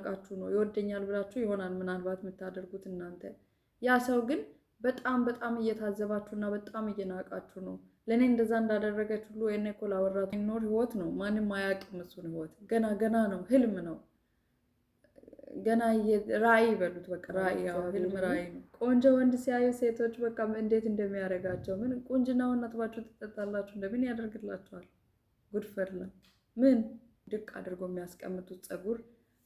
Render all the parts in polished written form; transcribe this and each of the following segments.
እየናቃችሁ ነው ይወደኛል ብላችሁ ይሆናል ምናልባት የምታደርጉት እናንተ ያ ሰው ግን በጣም እየታዘባችሁና በጣም እየናቃችሁ ነው ለኔ እንደዛ እንዳደረገች ሁሉ የኔ ኮላወራቱ ኖር ህይወት ነው ማንም ማያውቅም እሱን ህይወት ገና ነው ህልም ነው ገና ራይ በሉት በቃ ራይ ያው ህልም ራይ ነው ቆንጆ ወንድ ሲያዩ ሴቶች በቃ እንዴት እንደሚያረጋቸው ምን ቁንጅናውን አጥባችሁ ተጣጣላችሁ እንደምን ያደርግላችኋል ጉድ ፈርላ ምን ድቅ አድርጎ የሚያስቀምጡት ጸጉር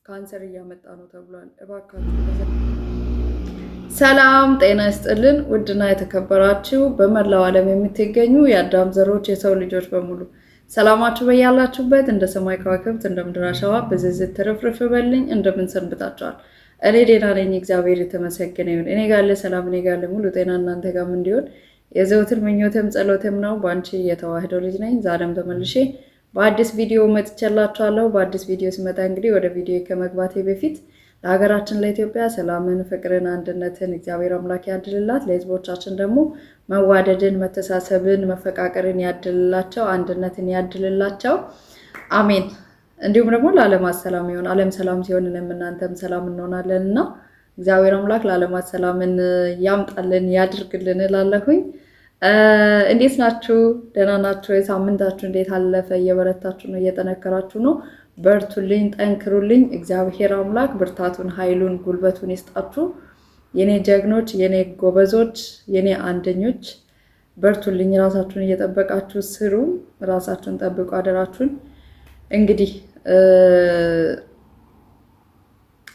ካንሰር እያመጣ ነው ተብሏል እባካችሁ ሰላም ጤና ይስጥልን ውድና የተከበራችሁ በመላው ዓለም የምትገኙ የአዳም ዘሮች የሰው ልጆች በሙሉ ሰላማችሁ በያላችሁበት እንደ ሰማይ ከዋክብት እንደ ምድር አሸዋ በዝዝት ተረፍርፍ በልኝ እንደምን ሰንብታችኋል እኔ ደህና ነኝ እግዚአብሔር የተመሰገነ ይሁን እኔ ጋር ለሰላም እኔ ጋር ለሙሉ ጤና እናንተ ጋርም እንዲሆን የዘውትር ምኞቴም ጸሎቴም ነው ባንቺ የተዋህዶ ልጅ ነኝ ዛሬም ተመልሼ በአዲስ ቪዲዮ መጥቻላችኋለሁ በአዲስ ቪዲዮ ስመጣ እንግዲህ ወደ ቪዲዮ ከመግባቴ በፊት ለሀገራችን ለኢትዮጵያ ሰላምን ፍቅርን አንድነትን እግዚአብሔር አምላክ ያድልላት ለህዝቦቻችን ደግሞ መዋደድን መተሳሰብን መፈቃቀርን ያድልላቸው አንድነትን ያድልላቸው አሜን እንዲሁም ደግሞ ለዓለማት ሰላም ይሁን ዓለም ሰላም ሲሆን እናንተም ሰላም እንሆናለንና እግዚአብሔር አምላክ ለዓለማት ሰላምን ያምጣልን ያድርግልን እላለሁኝ እንዴት ናችሁ ደህና ናችሁ ሳምንታችሁ እንዴት አለፈ እየበረታችሁ ነው እየተነከራችሁ ነው በርቱልኝ ጠንክሩልኝ እግዚአብሔር አምላክ ብርታቱን ኃይሉን ጉልበቱን ይስጣችሁ የኔ ጀግኖች የኔ ጎበዞች የኔ አንደኞች በርቱልኝ ራሳችሁን እየተጠበቃችሁ ስሩ ራሳችሁን ጠብቁ አደራችሁን እንግዲህ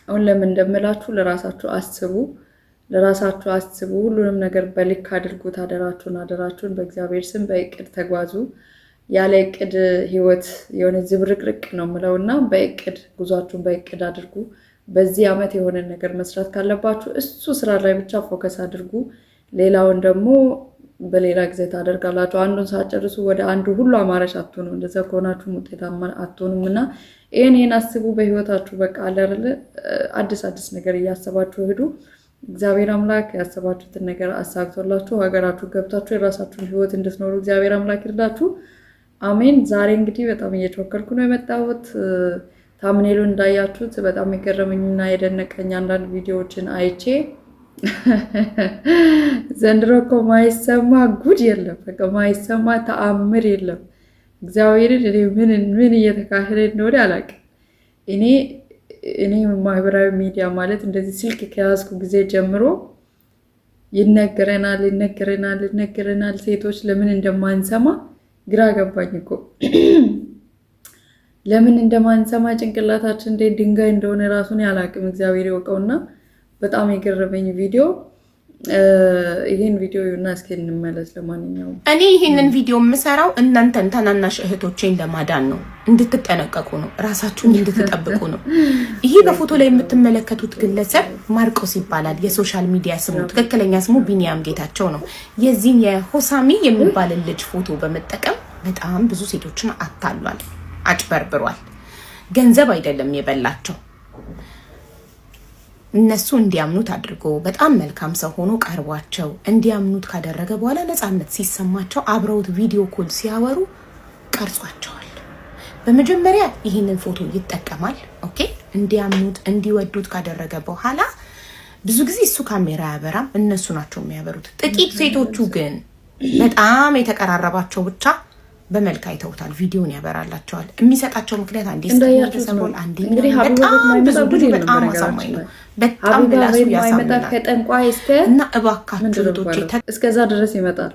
አሁን ለምን እንደምላችሁ ለራሳችሁ አስቡ ሁሉንም ነገር በልክ አድርጉት አደራችሁን በእግዚአብሔር ስም በእቅድ ተጓዙ ያለ እቅድ ህይወት የሆነ ዝብርቅርቅ ነው ምለውና በእቅድ ጉዟችሁን በእቅድ አድርጉ በዚህ አመት የሆነ ነገር መስራት ካለባችሁ እሱ ስራ ላይ ብቻ ፎከስ አድርጉ ሌላውን ደግሞ በሌላ ጊዜ ታደርጋላችሁ አንዱን ሳጨርሱ ወደ አንዱ ሁሉ አማራጭ አትሆኑ እንደዛ ከሆናችሁ ውጤታማ አትሆኑምና ይሄን አስቡ በህይወታችሁ በቃ አይደለ አዲስ ነገር እያሰባችሁ ሄዱ እግዚአብሔር አምላክ ያሰባችሁትን ነገር አሳክቶላችሁ ሀገራችሁ ገብታችሁ የራሳችሁን ህይወት እንድትኖሩ እግዚአብሔር አምላክ ይርዳችሁ አሜን ዛሬ እንግዲህ በጣም እየተወከልኩ ነው የመጣሁት ታምኔሉን እንዳያችሁት በጣም የገረመኝና የደነቀኝ አንዳንድ ቪዲዮዎችን አይቼ ዘንድሮ እኮ ማይሰማ ጉድ የለም በቃ ማይሰማ ተአምር የለም እግዚአብሔርን ምን እየተካሄደ እንደሆነ አላውቅም እኔ ማህበራዊ ሚዲያ ማለት እንደዚህ ስልክ ከያዝኩ ጊዜ ጀምሮ ይነገረናል ሴቶች ለምን እንደማንሰማ ግራ ገባኝ እኮ ለምን እንደማንሰማ ጭንቅላታችን እንደ ድንጋይ እንደሆነ ራሱን ያላቅም እግዚአብሔር ይወቀውና በጣም የገረመኝ ቪዲዮ ይሄን ቪዲዮ እና እስኪ እንመለስ ለማንኛውም እኔ ይሄንን ቪዲዮ የምሰራው እናንተን ታናናሽ እህቶቼን ለማዳን ነው እንድትጠነቀቁ ነው ራሳችሁን እንድትጠብቁ ነው ይሄ በፎቶ ላይ የምትመለከቱት ግለሰብ ማርቆስ ይባላል የሶሻል ሚዲያ ስሙ ትክክለኛ ስሙ ቢኒያም ጌታቸው ነው የዚህን የሆሳሚ የሚባል ልጅ ፎቶ በመጠቀም በጣም ብዙ ሴቶችን አታሏል አጭበርብሯል ገንዘብ አይደለም የበላቸው እነሱ እንዲያምኑት አድርጎ በጣም መልካም ሰው ሆኖ ቀርቧቸው እንዲያምኑት ካደረገ በኋላ ነፃነት ሲሰማቸው አብረውት ቪዲዮ ኮል ሲያወሩ ቀርጿቸዋል በመጀመሪያ ይሄንን ፎቶ ይጠቀማል ኦኬ እንዲያምኑት እንዲወዱት ካደረገ በኋላ ብዙ ጊዜ እሱ ካሜራ ያበራም እነሱ ናቸው የሚያበሩት ጥቂት ሴቶቹ ግን በጣም የተቀራረባቸው ብቻ በመልክ አይተውታል ቪዲዮን ያበራላቸዋል የሚሰጣቸው ምክንያት አንዴ ተሰብሮል አንዴ በጣም አሳማኝ ነው በጣም ብላሱ ያሳምናል ከጠንቋይ እስከ እና እባካችሁ ልጆቼ እስከዛ ድረስ ይመጣል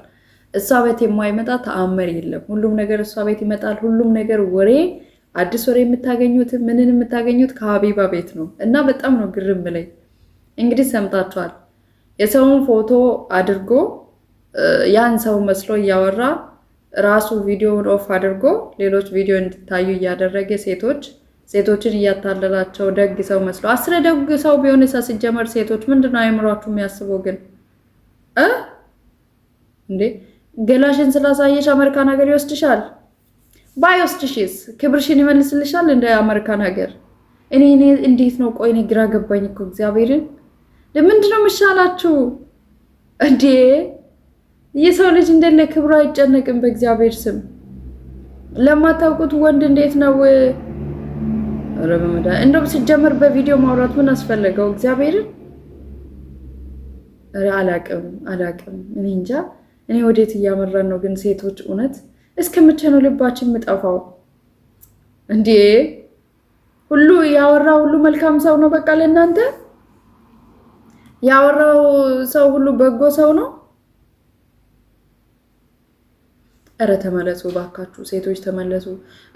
እሷ ቤት የማይመጣ ተአምር የለም ሁሉም ነገር እሷ ቤት ይመጣል ሁሉም ነገር ወሬ አዲስ ወሬ የምታገኙት ከሀቢባ ቤት ነው እና በጣም ነው ግርም ብለኝ እንግዲህ ሰምታችኋል የሰውን ፎቶ አድርጎ ያን ሰው መስሎ እያወራ ራሱ ቪዲዮውን ኦፍ አድርጎ ሌሎች ቪዲዮ እንድታዩ እያደረገ ሴቶችን እያታለላቸው ደግ ሰው መስሎ አስረ ደግ ሰው ቢሆን ሲጀመር ሴቶች ምንድነው አይምሯችሁ የሚያስበው ግን እንዴ ገላሽን ስላሳየሽ አሜሪካን ሀገር ይወስድሻል ባይወስድሽስ ክብርሽን ይመልስልሻል እንደ አሜሪካን ሀገር እኔ እንዴት ነው ቆይ እኔ ግራ ገባኝ እኮ እግዚአብሔርን ለምንድነው መሻላችሁ እንዴ የሰው ልጅ እንደለ ክብሩ አይጨነቅም በእግዚአብሔር ስም ለማታውቁት ወንድ እንዴት ነው ኧረ በመድኃኒዓለም እንደውም ሲጀመር በቪዲዮ ማውራት ምን አስፈለገው? እግዚአብሔርን አላቅም እኔ እንጃ። እኔ ወዴት እያመራን ነው ግን ሴቶች? እውነት እስከ መቼ ነው ልባችን የምጠፋው እንዴ? ሁሉ ያወራው ሁሉ መልካም ሰው ነው በቃ ለእናንተ ያወራው ሰው ሁሉ በጎ ሰው ነው? እረ ተመለሱ ባካችሁ ሴቶች ተመለሱ።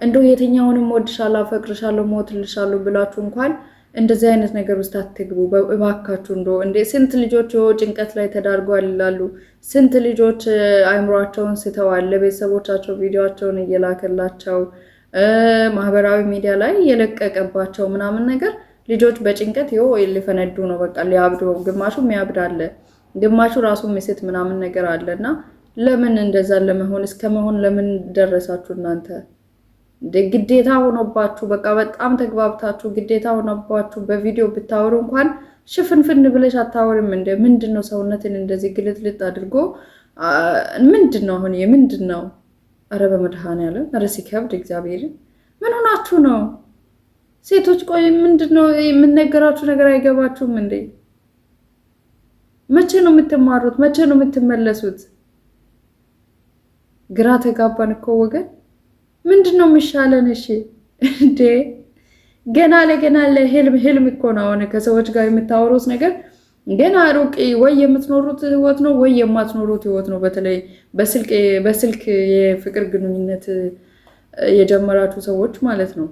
እንደው የትኛውንም ወድሻለሁ፣ አፈቅርሻለሁ፣ ሞትልሻለሁ ብላችሁ እንኳን እንደዚህ አይነት ነገር ውስጥ አትግቡ ባካችሁ። እንደው እንደ ስንት ልጆች ጭንቀት ላይ ተዳርገዋል ይላሉ። ስንት ልጆች አእምሯቸውን ስተዋል። ለቤተሰቦቻቸው ቪዲዮአቸውን እየላከላቸው ማህበራዊ ሚዲያ ላይ የለቀቀባቸው ምናምን ነገር ልጆች በጭንቀት ሊፈነዱ ነው በቃ ሊያብዱ። ግማሹ የሚያብዳለ፣ ግማሹ ራሱ ሚስት ምናምን ነገር አለና ለምን እንደዛ ለመሆን እስከመሆን ለምን ደረሳችሁ እናንተ? ግዴታ ሆኖባችሁ በቃ በጣም ተግባብታችሁ ግዴታ ሆኖባችሁ በቪዲዮ ብታወሩ እንኳን ሽፍንፍን ብለሽ አታወሪም እንደ ምንድነው? ሰውነትን እንደዚህ ግልጥልጥ አድርጎ ምንድነው? አሁን ምንድነው? አረ በመድኃኔዓለም አረ ሲከብድ እግዚአብሔር ምን ሆናችሁ ነው ሴቶች? ቆይ ምንድነው የምነገራችሁ ነገር አይገባችሁም እንዴ? መቼ ነው የምትማሩት? መቼ ነው የምትመለሱት? ግራ ተጋባን እኮ ወገን። ምንድነው የሚሻለን? እሺ እንዴ ገና ለገና ለህልም እኮ ነው አሁን ከሰዎች ጋር የምታወሩት ነገር ገና ሩቅ ወይ የምትኖሩት ህይወት ነው ወይ የማትኖሩት ህይወት ነው። በተለይ በስልክ የፍቅር ግንኙነት የጀመራችሁ ሰዎች ማለት ነው።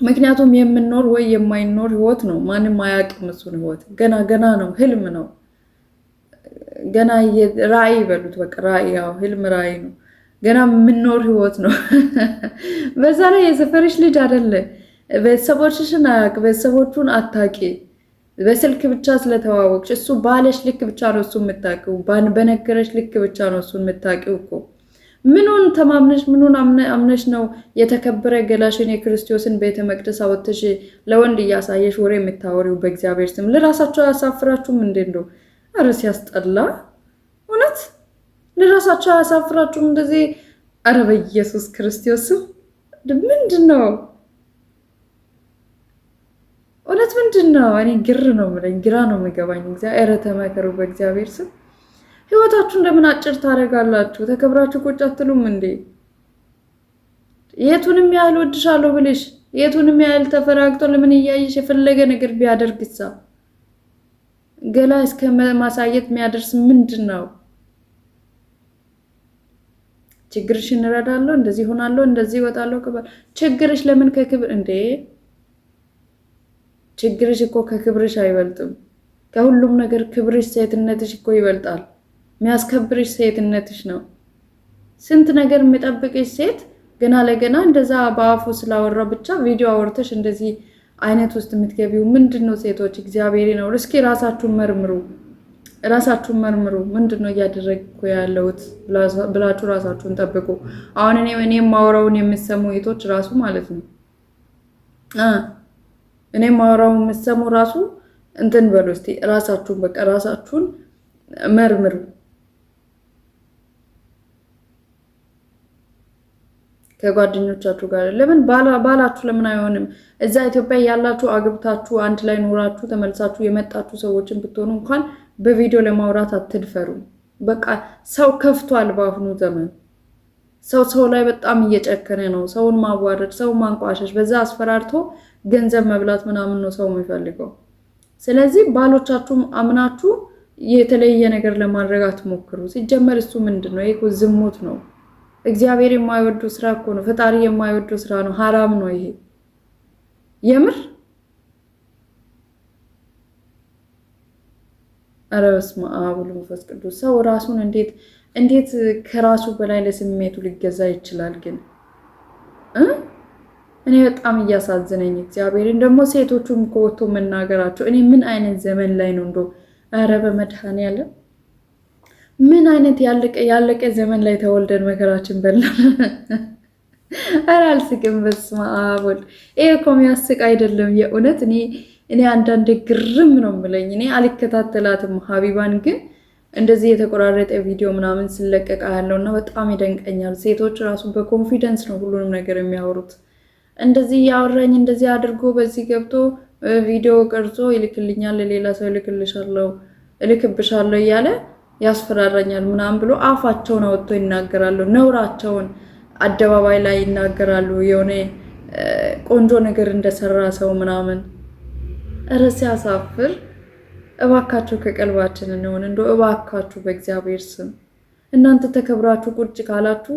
ምክንያቱም የምንኖር ወይ የማይኖር ህይወት ነው። ማንም አያውቅም እሱን ህይወት። ገና ነው፣ ህልም ነው። ገና ራዕይ በሉት በቃ ራዕይ፣ ያው ህልም ራዕይ ነው። ገና የምንኖር ህይወት ነው። በዛ ላይ የሰፈርሽ ልጅ አይደለ፣ ቤተሰቦችሽን አያውቅ፣ ቤተሰቦቹን አታውቂ። በስልክ ብቻ ስለተዋወቅሽ እሱ ባለሽ ልክ ብቻ ነው እሱ የምታውቂው፣ በነገረሽ ልክ ብቻ ነው እሱን የምታውቂው እኮ። ምኑን ተማምነሽ ምኑን አምነሽ ነው የተከበረ ገላሽን የክርስቶስን ቤተ መቅደስ አወጥተሽ ለወንድ እያሳየሽ ወሬ የምታወሪው? በእግዚአብሔር ስም ለራሳቸው አያሳፍራችሁም እንዴ? እንደው ኧረ ሲያስጠላ እውነት። ለራሳቸው አያሳፍራችሁም እንደዚህ? ኧረ በኢየሱስ ክርስቶስ ስም ምንድን ነው እውነት? ምንድን ነው? እኔ ግር ነው የምለኝ፣ ግራ ነው የሚገባኝ። ኧረ ተመከሩ በእግዚአብሔር ስም። ህይወታችሁን ለምን አጭር ታደርጋላችሁ? ተከብራችሁ ቁጭ አትሉም እንዴ? የቱንም ያህል ወድሻለሁ ብልሽ የቱንም ያህል ተፈራግጦ ለምን እያየሽ የፈለገ ነገር ቢያደርግሳ ገላ እስከ ማሳየት የሚያደርስ ምንድን ነው? ችግርሽን እረዳለሁ፣ እንደዚህ ሆናለሁ፣ እንደዚህ እወጣለሁ። ችግርሽ ለምን ከክብር እንዴ? ችግርሽ እኮ ከክብርሽ አይበልጥም። ከሁሉም ነገር ክብርሽ፣ ሴትነትሽ እኮ ይበልጣል። የሚያስከብርሽ ሴትነትሽ ነው። ስንት ነገር የሚጠብቅሽ ሴት ገና ለገና እንደዛ በአፉ ስላወራ ብቻ ቪዲዮ አወርተሽ እንደዚህ አይነት ውስጥ የምትገቢው ምንድን ነው? ሴቶች እግዚአብሔር ነው። እስኪ ራሳችሁን መርምሩ። ምንድን ነው እያደረግኩ ያለሁት ብላችሁ ራሳችሁን ጠብቁ። አሁን እኔ የማወራውን የምትሰሙ እህቶች ራሱ ማለት ነው እኔ የማወራውን የምትሰሙ ራሱ እንትን በሉ እስቲ ራሳችሁን በቃ ራሳችሁን መርምሩ። ከጓደኞቻችሁ ጋር ለምን ባላችሁ ለምን አይሆንም? እዛ ኢትዮጵያ ያላችሁ አግብታችሁ አንድ ላይ ኖራችሁ ተመልሳችሁ የመጣችሁ ሰዎችን ብትሆኑ እንኳን በቪዲዮ ለማውራት አትድፈሩ። በቃ ሰው ከፍቷል። በአሁኑ ዘመን ሰው ላይ በጣም እየጨከነ ነው። ሰውን ማዋረድ፣ ሰው ማንቋሸሽ፣ በዛ አስፈራርቶ ገንዘብ መብላት ምናምን ነው ሰው የሚፈልገው። ስለዚህ ባሎቻችሁም አምናችሁ የተለየ ነገር ለማድረግ አትሞክሩ። ሲጀመር እሱ ምንድነው? ይሄ ዝሙት ነው። እግዚአብሔር የማይወደው ስራ እኮ ነው። ፈጣሪ የማይወደው ስራ ነው። ሐራም ነው ይሄ የምር። ኧረ በስመ አብ ወወልድ ወመንፈስ ቅዱስ። ሰው ራሱን እንዴት ከራሱ በላይ ለስሜቱ ሊገዛ ይችላል? ግን እኔ በጣም እያሳዘነኝ እግዚአብሔርን ደግሞ ሴቶቹም ከወጥቶ መናገራቸው እኔ ምን አይነት ዘመን ላይ ነው እንደው? ኧረ በመድኃኔዓለም ምን አይነት ያለቀ ዘመን ላይ ተወልደን መከራችን በላን። ኧረ አልስቅም። በስመ አብ ወልድ። ይሄ እኮ የሚያስቅ አይደለም የእውነት። እኔ አንዳንዴ ግርም ነው የምለኝ። እኔ አልከታተላትም ሀቢባን፣ ግን እንደዚህ የተቆራረጠ ቪዲዮ ምናምን ስለቀቃ ያለውና በጣም ይደንቀኛል። ሴቶች ራሱ በኮንፊደንስ ነው ሁሉንም ነገር የሚያወሩት። እንደዚህ ያወራኝ እንደዚህ አድርጎ በዚህ ገብቶ ቪዲዮ ቀርጾ ይልክልኛል፣ ሌላ ሰው እልክብሻለሁ እያለ ያስፈራራኛል ምናምን ብሎ አፋቸውን አወጥቶ ይናገራሉ። ነውራቸውን አደባባይ ላይ ይናገራሉ። የሆነ ቆንጆ ነገር እንደሰራ ሰው ምናምን። እረ ሲያሳፍር! እባካችሁ ከቀልባችን እንሆን። እንደው እባካችሁ በእግዚአብሔር ስም እናንተ ተከብራችሁ ቁጭ ካላችሁ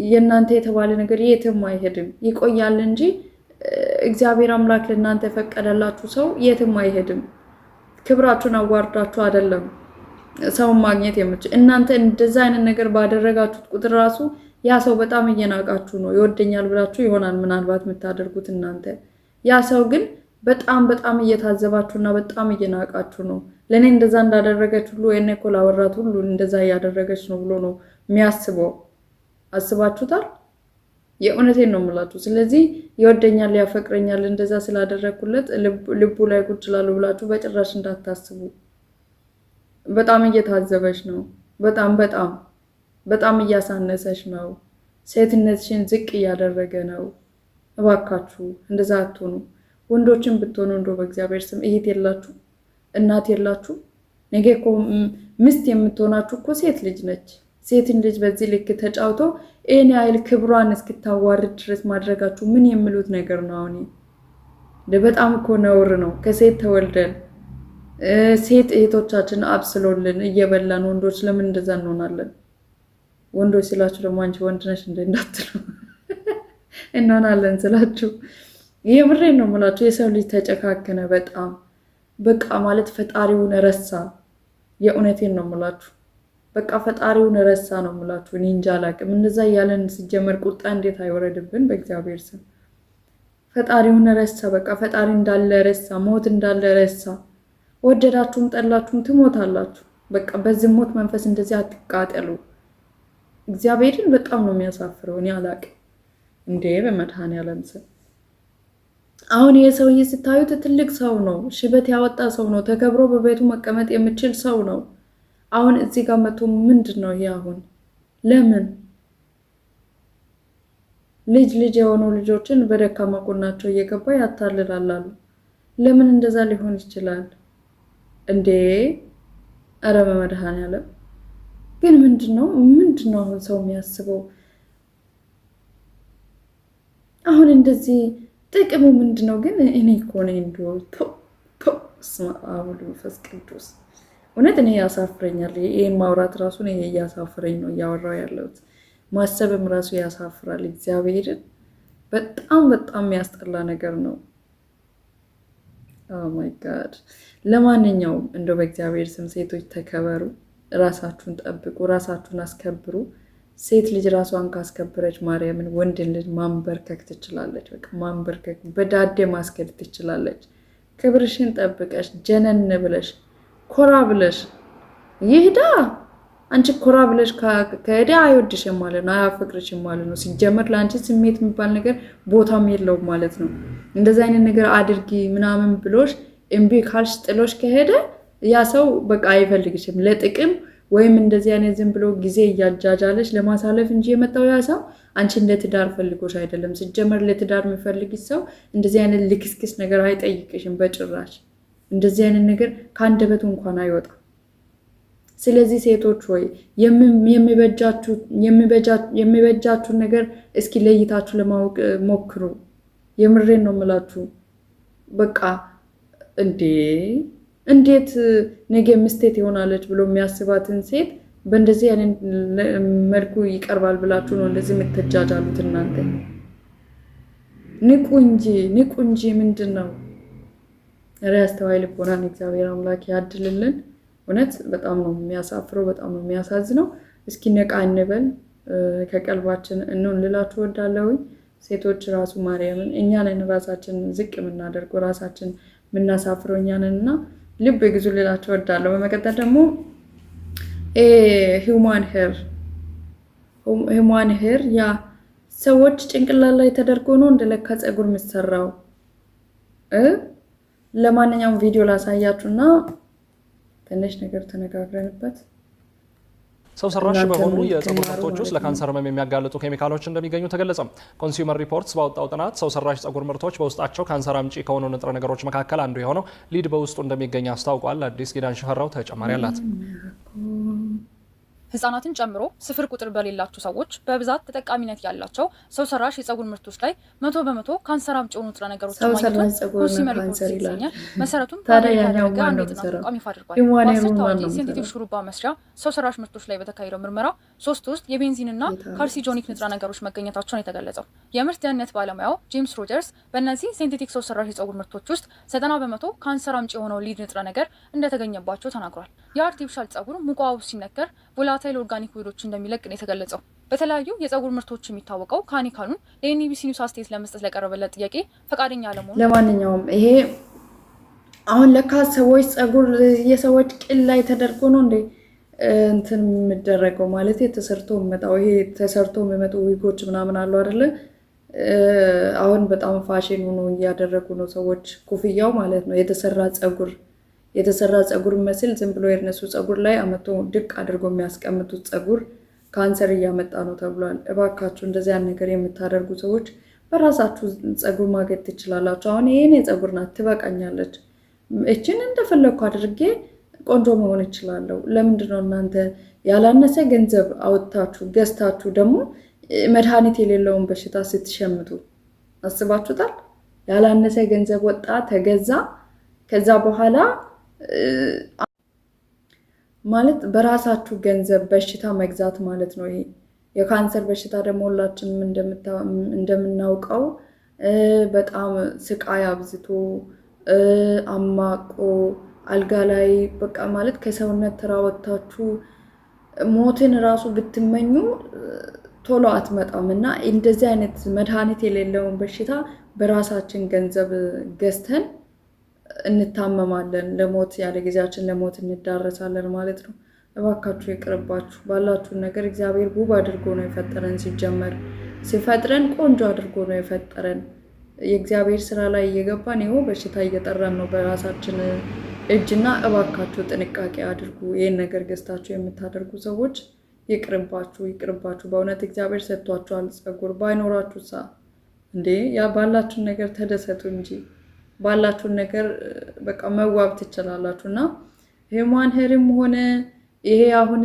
የእናንተ የተባለ ነገር የትም አይሄድም፣ ይቆያል እንጂ እግዚአብሔር አምላክ ለእናንተ የፈቀደላችሁ ሰው የትም አይሄድም። ክብራችሁን አዋርዳችሁ አይደለም ሰውን ማግኘት የምችል። እናንተ እንደዛ አይነት ነገር ባደረጋችሁት ቁጥር ራሱ ያ ሰው በጣም እየናቃችሁ ነው። ይወደኛል ብላችሁ ይሆናል ምናልባት የምታደርጉት እናንተ። ያ ሰው ግን በጣም በጣም እየታዘባችሁና በጣም እየናቃችሁ ነው። ለእኔ እንደዛ እንዳደረገች ሁሉ የኔ እኮ ላወራት ሁሉ እንደዛ እያደረገች ነው ብሎ ነው የሚያስበው። አስባችሁታል? የእውነቴን ነው የምላችሁ። ስለዚህ ይወደኛል፣ ያፈቅረኛል እንደዛ ስላደረግኩለት ልቡ ላይ ቁጭ ላሉ ብላችሁ በጭራሽ እንዳታስቡ። በጣም እየታዘበች ነው። በጣም በጣም በጣም እያሳነሰች ነው። ሴትነትሽን ዝቅ እያደረገ ነው። እባካችሁ እንደዛ አትሆኑ። ወንዶችን ብትሆኑ እንደው በእግዚአብሔር ስም እህት የላችሁ እናት የላችሁ? ነገ እኮ ሚስት የምትሆናችሁ እኮ ሴት ልጅ ነች። ሴትን ልጅ በዚህ ልክ ተጫውቶ ይህን ያህል ክብሯን እስክታዋርድ ድረስ ማድረጋችሁ ምን የሚሉት ነገር ነው? አሁን በጣም እኮ ነውር ነው። ከሴት ተወልደን ሴት እህቶቻችን አብስሎልን እየበላን ወንዶች ለምን እንደዛ እንሆናለን? ወንዶች ስላችሁ ደግሞ አንቺ ወንድ ነሽ እንደ እንዳትሉ እንሆናለን ስላችሁ የምሬን ነው የምላችሁ። የሰው ልጅ ተጨካከነ በጣም በቃ ማለት ፈጣሪውን ረሳ። የእውነቴን ነው የምላችሁ። በቃ ፈጣሪውን ረሳ ነው የምላችሁ። እኔ እንጃ አላቅም። እንደዛ እያለን ሲጀመር ቁጣ እንዴት አይወረድብን? በእግዚአብሔር ስም ፈጣሪውን ረሳ። በቃ ፈጣሪ እንዳለ ረሳ። ሞት እንዳለ ረሳ። ወደዳችሁም ጠላችሁም ትሞታላችሁ። በቃ በዝሙት መንፈስ እንደዚህ አትቃጠሉ። እግዚአብሔርን በጣም ነው የሚያሳፍረው። እኔ አላቅም እንዴ በመድኃኔዓለም ስም። አሁን ይሄ ሰውዬ ስታዩት ትልቅ ሰው ነው፣ ሽበት ያወጣ ሰው ነው፣ ተከብሮ በቤቱ መቀመጥ የሚችል ሰው ነው። አሁን እዚህ ጋር መቶ ምንድን ነው ይሄ? አሁን ለምን ልጅ የሆኑ ልጆችን በደካማ ጎናቸው እየገባ ያታልላሉ? ለምን እንደዛ ሊሆን ይችላል እንዴ? ኧረ በመድኃኔዓለም ግን ምንድነው አሁን ሰው የሚያስበው? አሁን እንደዚህ ጥቅሙ ምንድነው ግን? እኔ እኮ ነኝ እንደው ስማ አሁን መንፈስ ቅዱስ እውነት እኔ ያሳፍረኛል። ይሄን ማውራት ራሱ እኔ እያሳፍረኝ ነው እያወራው ያለሁት። ማሰብም ራሱ ያሳፍራል። እግዚአብሔርን በጣም በጣም የሚያስጠላ ነገር ነው። ኦ ማይ ጋድ። ለማንኛውም እንደው በእግዚአብሔር ስም ሴቶች ተከበሩ፣ ራሳችሁን ጠብቁ፣ ራሳችሁን አስከብሩ። ሴት ልጅ ራሷን ካስከበረች ማርያምን ወንድን ልጅ ማንበርከክ ትችላለች። በቃ ማንበርከክ በዳዴ ማስከድ ትችላለች። ክብርሽን ጠብቀሽ ጀነን ብለሽ ኮራ ብለሽ ይሄዳ። አንቺ ኮራ ብለሽ ከሄደ አይወድሽም ማለት ነው፣ አያፈቅርሽም ማለት ነው። ሲጀመር ለአንቺ ስሜት የሚባል ነገር ቦታም የለውም ማለት ነው። እንደዚህ አይነት ነገር አድርጊ ምናምን ብሎሽ እምቢ ካልሽ ጥሎሽ ከሄደ ያ ሰው በቃ አይፈልግሽም ለጥቅም ወይም እንደዚህ አይነት ዝም ብሎ ጊዜ እያጃጃለሽ ለማሳለፍ እንጂ የመጣው ያ ሰው አንቺ እንደ ትዳር ፈልጎሽ አይደለም። ሲጀመር ለትዳር የሚፈልግሽ ሰው እንደዚህ አይነት ልክስክስ ነገር አይጠይቅሽም በጭራሽ። እንደዚህ አይነት ነገር ከአንደበቱ እንኳን አይወጣም። ስለዚህ ሴቶች ሆይ የሚበጃችሁን ነገር እስኪ ለይታችሁ ለማወቅ ሞክሩ። የምሬን ነው የምላችሁ። በቃ እንዴት ነገ ምስቴት ይሆናለች ብሎ የሚያስባትን ሴት በእንደዚህ አይነት መልኩ ይቀርባል ብላችሁ ነው እንደዚህ የምትጃጃሉት እናንተ? ንቁ እንጂ ምንድን ነው? ኧረ አስተዋይ ልቦናን እግዚአብሔር አምላክ ያድልልን። እውነት በጣም ነው የሚያሳፍረው፣ በጣም ነው የሚያሳዝነው። እስኪ ነቃ እንበል፣ ከቀልባችን እንውን ልላችሁ ወዳለሁኝ። ሴቶች ራሱ ማርያምን እኛ ነን ራሳችን ዝቅ የምናደርገው ራሳችን የምናሳፍረው እኛ ነን እና ልብ ግዙ ልላችሁ ወዳለሁ። በመቀጠል ደግሞ ሂውማን ሄር ያ ሰዎች ጭንቅላት ላይ ተደርጎ ነው እንደለካ ፀጉር የምትሰራው። ለማንኛውም ቪዲዮ ላሳያችሁና ትንሽ ነገር ተነጋግረንበት ሰው ሰራሽ በሆኑ የፀጉር ምርቶች ውስጥ ለካንሰር ህመም የሚያጋልጡ ኬሚካሎች እንደሚገኙ ተገለጸ። ኮንሱመር ሪፖርትስ ባወጣው ጥናት ሰው ሰራሽ ፀጉር ምርቶች በውስጣቸው ካንሰር አምጪ ከሆኑ ንጥረ ነገሮች መካከል አንዱ የሆነው ሊድ በውስጡ እንደሚገኝ አስታውቋል። አዲስ ኪዳን ሽፈራው ተጨማሪ አላት። ህጻናትን ጨምሮ ስፍር ቁጥር በሌላቸው ሰዎች በብዛት ተጠቃሚነት ያላቸው ሰው ሰራሽ የፀጉር ምርቶች ላይ 100% ካንሰር አምጪ የሆኑ ንጥረ ነገሮች ማግኘቱን ኮንሱመር ሪፖርትስ ይሰኛል። መሰረቱም ያደረገ አንድ የጥናት ተቋም ይፋ አድርጓል። በ10 ታዋቂ ሲንቴቲክ ሹሩባ መስሪያ ሰው ሰራሽ ምርቶች ላይ በተካሄደው ምርመራ 3 ውስጥ የቤንዚንና ካርሲጆኒክ ንጥረ ነገሮች መገኘታቸውን የተገለጸው የምርት ደህንነት ባለሙያው ጄምስ ሮጀርስ በእነዚህ ሲንቴቲክ ሰው ሰራሽ የፀጉር ምርቶች ውስጥ 90% ካንሰር አምጪ የሆነው ሊድ ንጥረ ነገር እንደተገኘባቸው ተናግሯል። የአርቲፊሻል ፀጉር ሙቋው ሲነከር ቮላታይል ኦርጋኒክ ውህዶች እንደሚለቅ ነው የተገለጸው። በተለያዩ የፀጉር ምርቶች የሚታወቀው ካኒካሉን ለኤንቢሲ ኒውስ አስተያየት ለመስጠት ለቀረበለት ጥያቄ ፈቃደኛ አለመሆኑ። ለማንኛውም ይሄ አሁን ለካ ሰዎች ፀጉር የሰዎች ቅል ላይ ተደርጎ ነው እንዴ እንትን የሚደረገው ማለት ተሰርቶ የሚመጣው ይሄ ተሰርቶ የሚመጡ ዊጎች ምናምን አሉ አይደለ? አሁን በጣም ፋሽን ሆኖ እያደረጉ ነው ሰዎች ኩፍያው ማለት ነው የተሰራ ፀጉር መስል ዝም ብሎ የነሱ ፀጉር ላይ አመቶ ድቅ አድርጎ የሚያስቀምጡት ፀጉር ካንሰር እያመጣ ነው ተብሏል። እባካችሁ እንደዚህ ያን ነገር የምታደርጉ ሰዎች በራሳችሁ ፀጉር ማገድ ትችላላችሁ። አሁን ይሄን የፀጉር ናት ትበቃኛለች፣ እችን እንደፈለኩ አድርጌ ቆንጆ መሆን እችላለሁ። ለምንድን ነው እናንተ ያላነሰ ገንዘብ አወጣችሁ ገዝታችሁ ደግሞ መድኃኒት የሌለውን በሽታ ስትሸምቱ አስባችሁታል? ያላነሰ ገንዘብ ወጣ ተገዛ፣ ከዛ በኋላ ማለት በራሳችሁ ገንዘብ በሽታ መግዛት ማለት ነው። ይሄ የካንሰር በሽታ ደግሞ ሁላችንም እንደምናውቀው በጣም ስቃይ አብዝቶ አማቆ አልጋ ላይ በቃ ማለት ከሰውነት ተራ ወጥታችሁ ሞትን ራሱ ብትመኙ ቶሎ አትመጣም እና እንደዚህ አይነት መድኃኒት የሌለውን በሽታ በራሳችን ገንዘብ ገዝተን እንታመማለን፣ ለሞት ያለ ጊዜያችን ለሞት እንዳረሳለን ማለት ነው። እባካችሁ ይቅርባችሁ። ባላችሁን ነገር እግዚአብሔር ውብ አድርጎ ነው የፈጠረን። ሲጀመር ሲፈጥረን ቆንጆ አድርጎ ነው የፈጠረን። የእግዚአብሔር ስራ ላይ እየገባን ይኸው በሽታ እየጠራን ነው በራሳችን እጅና እባካችሁ ጥንቃቄ አድርጉ። ይህን ነገር ገዝታችሁ የምታደርጉ ሰዎች ይቅርባችሁ። በእውነት እግዚአብሔር ሰጥቷችኋል ፀጉር። ባይኖራችሁ እንዴ ያ ባላችሁን ነገር ተደሰቱ እንጂ ባላችሁን ነገር በቃ መዋብ ትችላላችሁ። እና ሂውማን ሄርም ሆነ ይሄ አሁን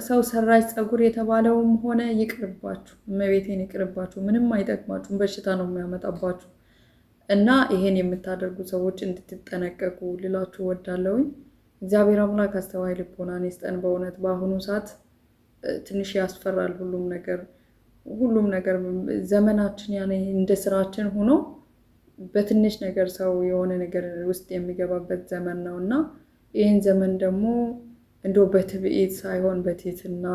ሰው ሰራሽ ፀጉር የተባለውም ሆነ ይቅርባችሁ፣ እመቤቴን ይቅርባችሁ። ምንም አይጠቅማችሁም፣ በሽታ ነው የሚያመጣባችሁ። እና ይሄን የምታደርጉ ሰዎች እንድትጠነቀቁ ልላችሁ ወዳለሁኝ። እግዚአብሔር አምላክ አስተዋይ ልቦናን ይስጠን። በእውነት በአሁኑ ሰዓት ትንሽ ያስፈራል ሁሉም ነገር ዘመናችን ያኔ እንደ ስራችን ሆኖ በትንሽ ነገር ሰው የሆነ ነገር ውስጥ የሚገባበት ዘመን ነው እና ይህን ዘመን ደግሞ እንደው በትዕቢት ሳይሆን በትህትና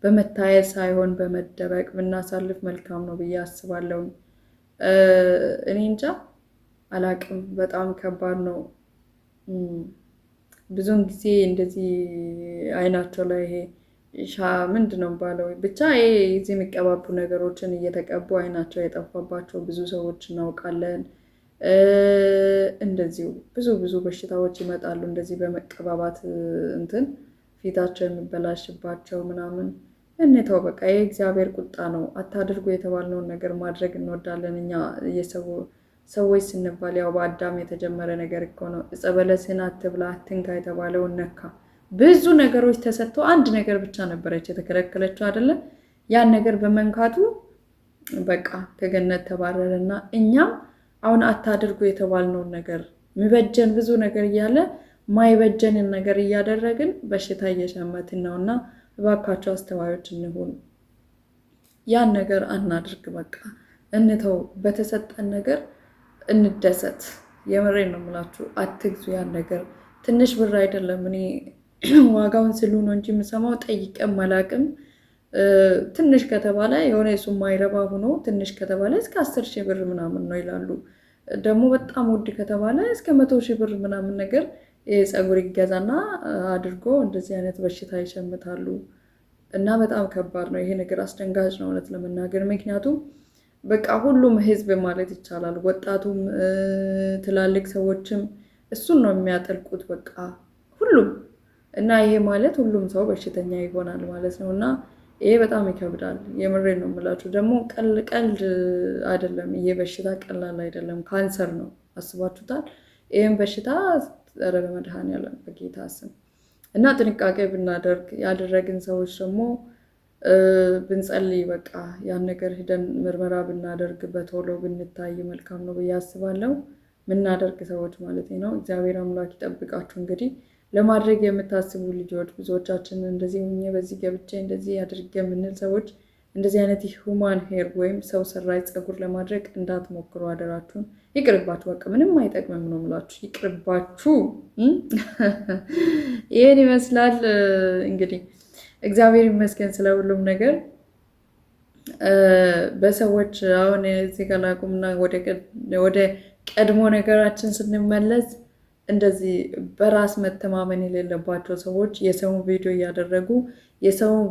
በመታየት ሳይሆን በመደበቅ ብናሳልፍ መልካም ነው ብዬ አስባለሁ። እኔ እንጃ አላቅም፣ በጣም ከባድ ነው። ብዙውን ጊዜ እንደዚህ አይናቸው ላይ ይሄ ምንድን ነው ባለው ብቻ እዚህ የሚቀባቡ ነገሮችን እየተቀቡ አይናቸው የጠፋባቸው ብዙ ሰዎች እናውቃለን። እንደዚሁ ብዙ በሽታዎች ይመጣሉ እንደዚህ በመቀባባት እንትን ፊታቸው የሚበላሽባቸው ምናምን። እንተው በቃ የእግዚአብሔር ቁጣ ነው። አታድርጉ የተባልነውን ነገር ማድረግ እንወዳለን እኛ ሰዎች ስንባል። ያው በአዳም የተጀመረ ነገር እኮ ነው። ዕፀ በለስን አትብላ አትንካ የተባለውን ነካ። ብዙ ነገሮች ተሰጥቶ አንድ ነገር ብቻ ነበረች የተከለከለችው አይደለ? ያን ነገር በመንካቱ በቃ ከገነት ተባረረና እኛም አሁን አታድርጉ የተባልነውን ነገር የሚበጀን ብዙ ነገር እያለ ማይበጀንን ነገር እያደረግን በሽታ እየሸመትን ነውና እባካችሁ አስተዋዮች እንሁን። ያን ነገር አናድርግ። በቃ እንተው። በተሰጠን ነገር እንደሰት። የምሬን ነው የምላችሁ። አትግዙ ያን ነገር። ትንሽ ብር አይደለም። እኔ ዋጋውን ስሉ ነው እንጂ የምሰማው ጠይቀም አላቅም። ትንሽ ከተባለ የሆነ እሱ ማይረባ ሆኖ ትንሽ ከተባለ እስከ 10,000 ብር ምናምን ነው ይላሉ። ደግሞ በጣም ውድ ከተባለ እስከ 100,000 ብር ምናምን ነገር የፀጉር ይገዛና አድርጎ እንደዚህ አይነት በሽታ ይሸምታሉ። እና በጣም ከባድ ነው ይሄ ነገር። አስደንጋጭ ነው እውነት ለመናገር። ምክንያቱም በቃ ሁሉም ህዝብ ማለት ይቻላል ወጣቱም ትላልቅ ሰዎችም እሱን ነው የሚያጠልቁት። በቃ ሁሉም እና ይሄ ማለት ሁሉም ሰው በሽተኛ ይሆናል ማለት ነው። እና ይሄ በጣም ይከብዳል። የምሬን ነው የምላችሁ። ደግሞ ቀልድ አይደለም ይሄ በሽታ፣ ቀላል አይደለም። ካንሰር ነው፣ አስባችሁታል? ይህም በሽታ ኧረ በመድኃኔዓለም በጌታ ስም እና ጥንቃቄ ብናደርግ ያደረግን ሰዎች ደግሞ ብንጸልይ በቃ ያን ነገር ሂደን ምርመራ ብናደርግ በቶሎ ብንታይ መልካም ነው ብዬ አስባለሁ። ምናደርግ ሰዎች ማለት ነው። እግዚአብሔር አምላክ ይጠብቃችሁ። እንግዲህ ለማድረግ የምታስቡ ልጆች ብዙዎቻችን እንደዚህ ሆኜ በዚህ ገብቼ እንደዚህ አድርጌ የምንል ሰዎች እንደዚህ አይነት ሁማን ሄር ወይም ሰው ሰራሽ ፀጉር ለማድረግ እንዳትሞክሩ አደራችሁን። ይቅርባችሁ፣ በቃ ምንም አይጠቅምም ነው የምላችሁ። ይቅርባችሁ። ይህን ይመስላል እንግዲህ እግዚአብሔር ይመስገን ስለ ሁሉም ነገር። በሰዎች አሁን እዚህ ጋር ላቁምና ወደ ቀድሞ ነገራችን ስንመለስ እንደዚህ በራስ መተማመን የሌለባቸው ሰዎች የሰውን ቪዲዮ እያደረጉ የሰውን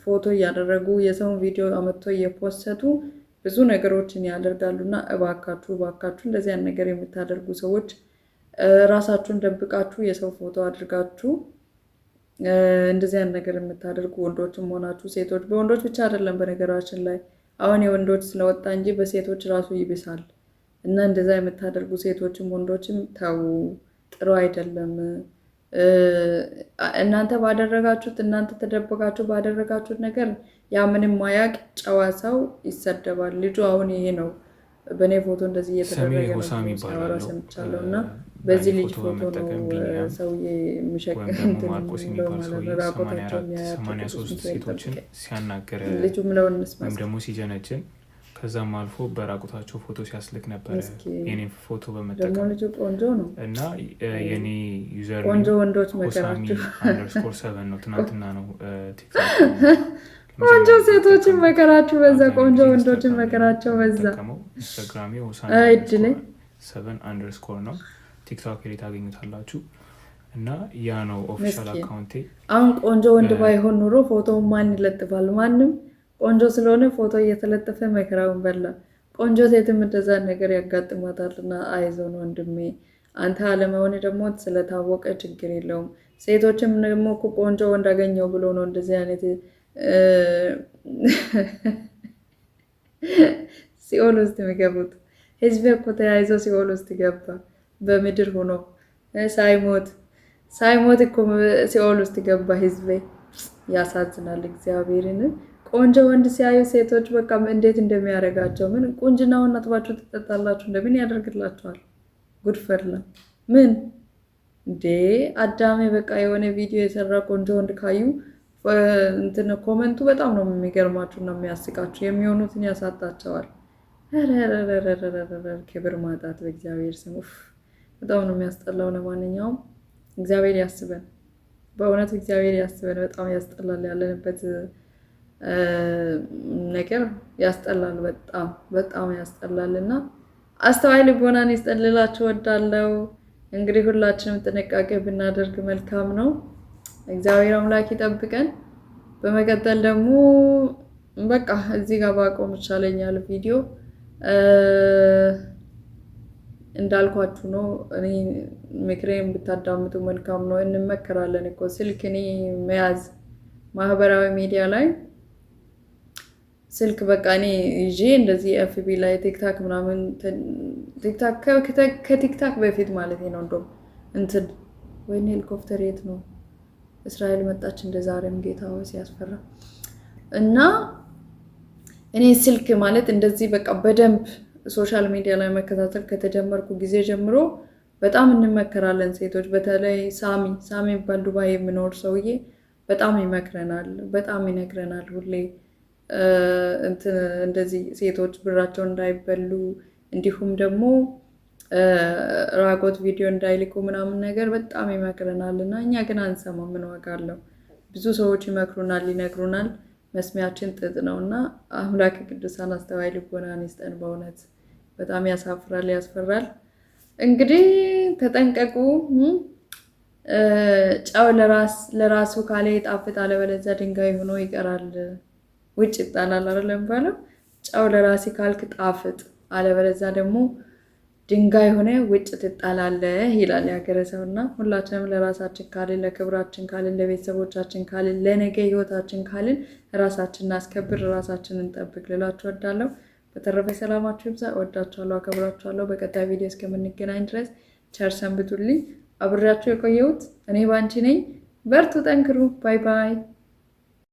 ፎቶ እያደረጉ የሰውን ቪዲዮ አመጥቶ እየፖሰቱ ብዙ ነገሮችን ያደርጋሉና እባካችሁ እንደዚህ አይነት ነገር የምታደርጉ ሰዎች ራሳችሁን ደብቃችሁ የሰው ፎቶ አድርጋችሁ እንደዚህ አይነት ነገር የምታደርጉ ወንዶችም ሆናችሁ ሴቶች፣ በወንዶች ብቻ አይደለም በነገራችን ላይ አሁን የወንዶች ስለወጣ እንጂ በሴቶች ራሱ ይብሳል። እና እንደዛ የምታደርጉ ሴቶችም ወንዶችም ተው፣ ጥሩ አይደለም። እናንተ ባደረጋችሁት እናንተ ተደብቃችሁ ባደረጋችሁት ነገር ያ ምንም ማያቅ ጨዋ ሰው ይሰደባል። ልጁ አሁን ይሄ ነው በእኔ ፎቶ እንደዚህ እየተደረገ ነው ሲያወራ ሰምቻለሁ። እና በዚህ ልጅ ፎቶ ነው ሰውዬ ራቆታቸው የሚያያቸው ሴቶችን ሲያናገረ ልጁ ምለውን እንስማ ወይም ደግሞ ሲጀነጅን ከዛም አልፎ በራቁታቸው ፎቶ ሲያስልክ ነበረ። የኔ ፎቶ በመጠቀም ልጁ ቆንጆ ነው እና የኔ ዩዘር ቆንጆ ወንዶች መከራችሁ _7 ነው። ትናንትና ነው ቲክቶክ ቆንጆ ሴቶችን መከራችሁ በዛ፣ ቆንጆ ወንዶችን መከራቸው በዛ። ኢንስታግራም _7_ ነው። ቲክቶክ ላይ ታገኙታላችሁ። እና ያ ነው ኦፊሻል አካውንቴ። አሁን ቆንጆ ወንድ ባይሆን ኑሮ ፎቶውን ማን ይለጥፋል? ማንም። ቆንጆ ስለሆነ ፎቶ እየተለጠፈ መከራውን በላ። ቆንጆ ሴትም እንደዛ ነገር ያጋጥማታልና አይዞን ወንድሜ። አንተ አለመሆን ደግሞ ስለታወቀ ችግር የለውም። ሴቶችም ደግሞ ቆንጆ ወንድ አገኘው ብሎ ነው እንደዚህ አይነት ሲኦል ውስጥ የሚገቡት። ህዝብ እኮ ተያይዞ ሲኦል ውስጥ ገባ በምድር ሆኖ ሳይሞት እኮ ሲኦል ውስጥ ገባ ህዝቤ። ያሳዝናል እግዚአብሔርን። ቆንጆ ወንድ ሲያዩ ሴቶች በቃ እንዴት እንደሚያደርጋቸው ምን ቁንጅናውን ነጥባችሁ ትጠጣላችሁ? እንደምን ያደርግላችኋል? ጉድፈላ ምን እንዴ አዳሜ በቃ የሆነ ቪዲዮ የሰራ ቆንጆ ወንድ ካዩ እንትን ኮመንቱ በጣም ነው የሚገርማችሁ እና የሚያስቃችሁ። የሚሆኑትን ያሳጣቸዋል። ክብር ማጣት በእግዚአብሔር ስም በጣም ነው የሚያስጠላው። ለማንኛውም እግዚአብሔር ያስበን፣ በእውነት እግዚአብሔር ያስበን። በጣም ያስጠላል ያለንበት ነገር ያስጠላል፣ በጣም ያስጠላል። እና አስተዋይ ልቦናን ይስጠልላችሁ ወዳለው። እንግዲህ ሁላችንም ጥንቃቄ ብናደርግ መልካም ነው። እግዚአብሔር አምላክ ይጠብቀን። በመቀጠል ደግሞ በቃ እዚህ ጋር ባቆም ይቻለኛል ቪዲዮ። እንዳልኳችሁ ነው። እኔ ምክሬን ብታዳምጡ መልካም ነው። እንመከራለን እኮ ስልክ እኔ መያዝ ማህበራዊ ሚዲያ ላይ ስልክ በቃ እኔ ይዤ እንደዚህ ኤፍቢ ላይ ቲክታክ ምናምን ከቲክታክ በፊት ማለት ነው። እንደውም እንትን ወይኔ ሄሊኮፕተር የት ነው? እስራኤል መጣች እንደ ዛሬም ጌታ ሆይ ሲያስፈራ። እና እኔ ስልክ ማለት እንደዚህ በቃ በደንብ ሶሻል ሚዲያ ላይ መከታተል ከተጀመርኩ ጊዜ ጀምሮ በጣም እንመከራለን ሴቶች። በተለይ ሳሚ ባል ዱባይ የሚኖር ሰውዬ በጣም ይመክረናል፣ በጣም ይነግረናል ሁሌ እንደዚህ ሴቶች ብራቸው እንዳይበሉ እንዲሁም ደግሞ ራቆት ቪዲዮ እንዳይልኩ ምናምን ነገር በጣም ይመክረናል። እና እኛ ግን አንሰማ። ምን ዋጋ አለው? ብዙ ሰዎች ይመክሩናል፣ ይነግሩናል። መስሚያችን ጥጥ ነው። እና አምላክ ቅዱሳን አስተዋይ ልቦናን ይስጠን። በእውነት በጣም ያሳፍራል፣ ያስፈራል። እንግዲህ ተጠንቀቁ። ጨው ለራሱ ካለ ይጣፍጥ፣ አለበለዚያ ድንጋይ ሆኖ ይቀራል፣ ውጭ ይጣላል አይደለም ባለው። ጨው ለራሲ ካልክ ጣፍጥ፣ አለበለዚያ ደግሞ ድንጋይ ሆነ ውጭ ትጣላለህ ይላል ያገረ ሰውና ሁላችንም ለራሳችን ካልን ለክብራችን ካልን ለቤተሰቦቻችን ካልን ለነገ ህይወታችን ካልን ራሳችንን አስከብር ራሳችንን እንጠብቅ ልላችሁ እወዳለሁ። በተረፈ ሰላማችሁ ይብዛ። እወዳችኋለሁ፣ አከብራችኋለሁ። በቀጣይ ቪዲዮ እስከምንገናኝ ድረስ ቸር ሰንብቱልኝ። አብሬያችሁ የቆየሁት እኔ ባንቺ ነኝ። በርቱ፣ ጠንክሩ። ባይ ባይ።